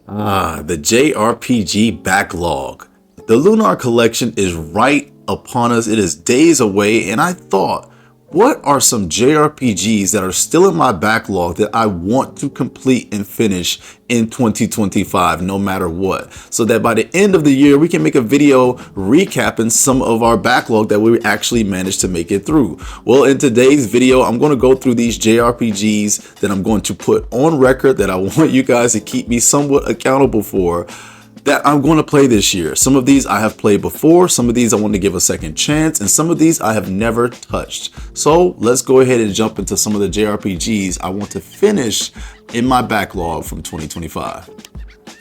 The JRPG Backlog. The Lunar Collection is right upon us. It is days away, and I thought, what are some JRPGs that are still in my backlog that I want to complete and finish in 2025, no matter what, so that by the end of the year, we can make a video recapping some of our backlog that we actually managed to make it through. Well, in today's video, I'm going to go through these JRPGs that I'm going to put on record that I want you guys to keep me somewhat accountable for, that I'm going to play this year. Some of these I have played before, some of these I want to give a second chance, and some of these I have never touched. So let's go ahead and jump into some of the JRPGs I want to finish in my backlog from 2025.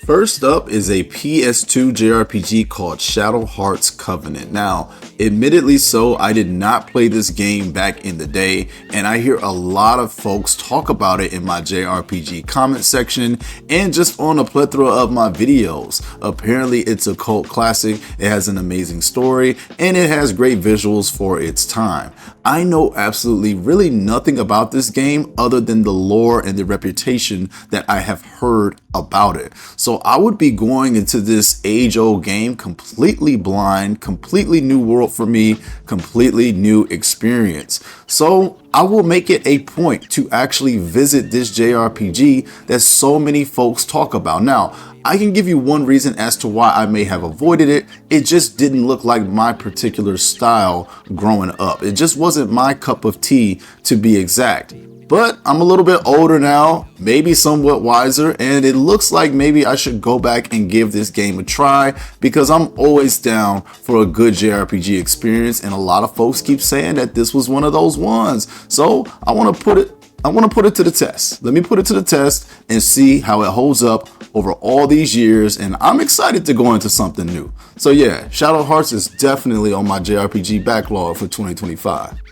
First up is a PS2 JRPG called Shadow Hearts Covenant. Now, admittedly so, I did not play this game back in the day, and I hear a lot of folks talk about it in my JRPG comment section and just on a plethora of my videos. Apparently, it's a cult classic, it has an amazing story, and it has great visuals for its time. I know absolutely really nothing about this game other than the lore and the reputation that I have heard about it. So I would be going into this age-old game completely blind, completely new world for me, completely new experience. So I will make it a point to actually visit this JRPG that so many folks talk about. Now, I can give you one reason as to why I may have avoided it. It just didn't look like my particular style growing up. It just wasn't my cup of tea, to be exact. But I'm a little bit older now, maybe somewhat wiser, and it looks like maybe I should go back and give this game a try, because I'm always down for a good JRPG experience, and a lot of folks keep saying that this was one of those ones. So I want to put it to the test. Let me put it to the test and see how it holds up over all these years, and I'm excited to go into something new. So yeah, Shadow Hearts is definitely on my JRPG backlog for 2025.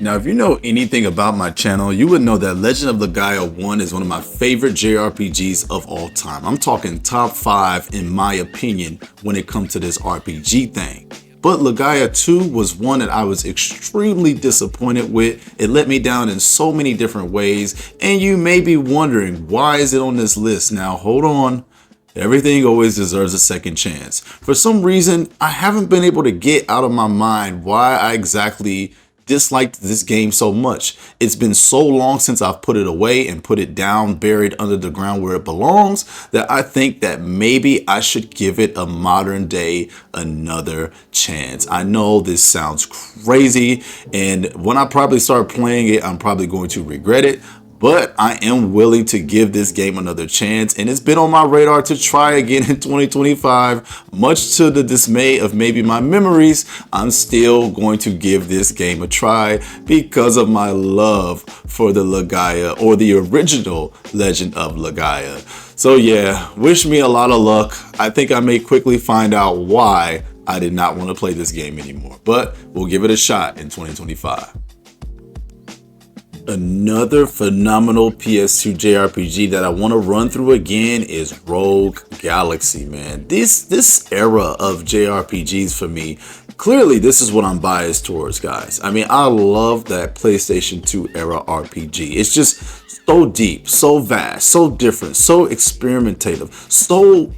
Now, if you know anything about my channel, you would know that Legend of Legaia 1 is one of my favorite JRPGs of all time. I'm talking top 5 in my opinion when it comes to this RPG thing. But Legaia 2 was one that I was extremely disappointed with. It let me down in so many different ways, and you may be wondering, why is it on this list? Now, hold on. Everything always deserves a second chance. For some reason, I haven't been able to get out of my mind why I exactly disliked this game so much. It's been so long since I've put it away and put it down, buried under the ground where it belongs, that I think that maybe I should give it a modern day another chance. I know this sounds crazy, and when I probably start playing it, I'm probably going to regret it. But I am willing to give this game another chance, and it's been on my radar to try again in 2025. Much to the dismay of maybe my memories, I'm still going to give this game a try because of my love for the Legaia, or the original Legend of Legaia. So yeah, wish me a lot of luck. I think I may quickly find out why I did not want to play this game anymore, but we'll give it a shot in 2025. Another phenomenal PS2 JRPG that I want to run through again is Rogue Galaxy, man. This era of JRPGs for me, clearly this is what I'm biased towards, guys. I mean, I love that PlayStation 2 era RPG. It's just so deep, so vast, so different, so experimentative, so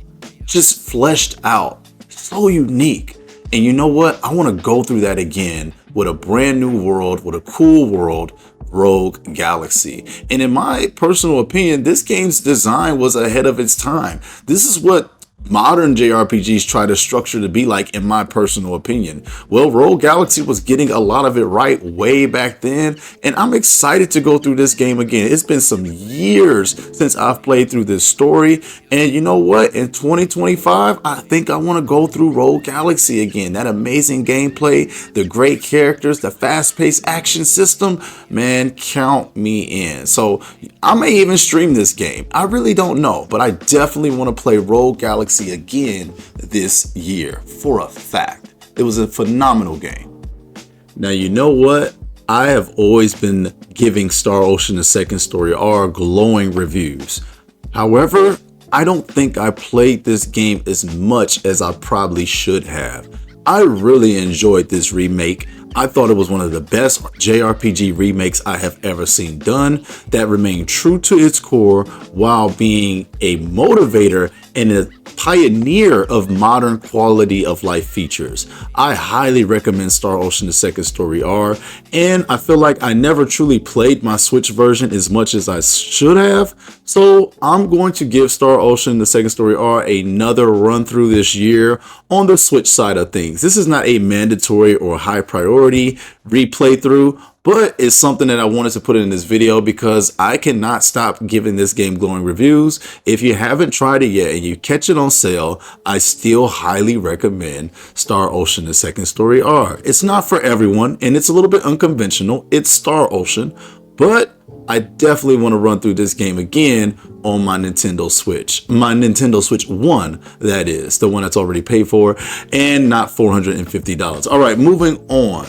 just fleshed out, so unique. And you know what? I want to go through that again with a brand new world, with a cool world, Rogue Galaxy. And in my personal opinion, this game's design was ahead of its time. This is what modern JRPGs try to structure to be like, in my personal opinion. Well, Rogue Galaxy was getting a lot of it right way back then, and I'm excited to go through this game again. It's been some years since I've played through this story, and you know what? In 2025, I think I want to go through Rogue Galaxy again. That amazing gameplay, the great characters, the fast-paced action system, man, count me in. So I may even stream this game. I really don't know, but I definitely want to play Rogue Galaxy again this year for a fact. It was a phenomenal game. Now, you know what? I have always been giving Star Ocean: The Second Story R glowing reviews. However, I don't think I played this game as much as I probably should have. I really enjoyed this remake. I thought it was one of the best JRPG remakes I have ever seen done, that remained true to its core while being a motivator and a pioneer of modern quality of life features. I highly recommend Star Ocean: The Second Story R, and I feel like I never truly played my Switch version as much as I should have, so I'm going to give Star Ocean: The Second Story R another run through this year on the Switch side of things. This is not a mandatory or high priority replay through, but it's something that I wanted to put in this video because I cannot stop giving this game glowing reviews. If you haven't tried it yet and you catch it on sale, I still highly recommend Star Ocean: The Second Story R. It's not for everyone and it's a little bit unconventional. It's Star Ocean, but I definitely want to run through this game again on my Nintendo Switch. My Nintendo Switch 1, that is, the one that's already paid for and not $450. All right, moving on.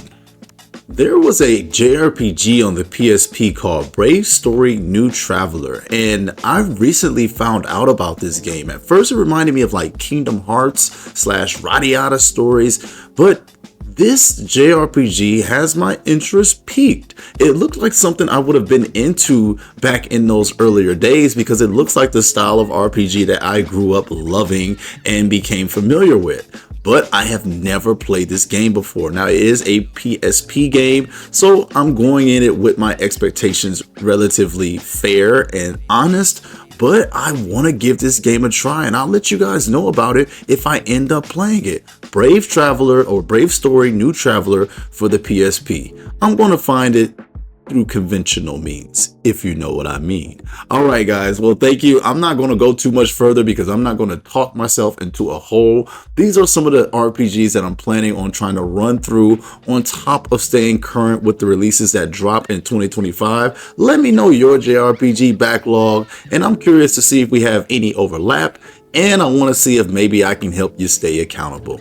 There was a JRPG on the PSP called Brave Story New Traveler, and I recently found out about this game. At first it reminded me of like Kingdom Hearts / Radiata stories, but this JRPG has my interest piqued. It looked like something I would have been into back in those earlier days because it looks like the style of RPG that I grew up loving and became familiar with. But I have never played this game before. Now, it is a PSP game, so I'm going in it with my expectations relatively fair and honest, but I want to give this game a try, and I'll let you guys know about it if I end up playing it. Brave Traveler, or Brave Story New Traveler for the PSP. I'm going to find it through conventional means, if you know what I mean. All right, guys. Well, thank you. I'm not going to go too much further because I'm not going to talk myself into a hole. These are some of the RPGs that I'm planning on trying to run through on top of staying current with the releases that drop in 2025. Let me know your JRPG backlog, and I'm curious to see if we have any overlap, and I want to see if maybe I can help you stay accountable.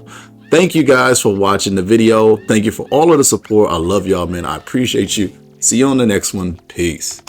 Thank you guys for watching the video. Thank you for all of the support. I love y'all, man. I appreciate you. See you on the next one. Peace.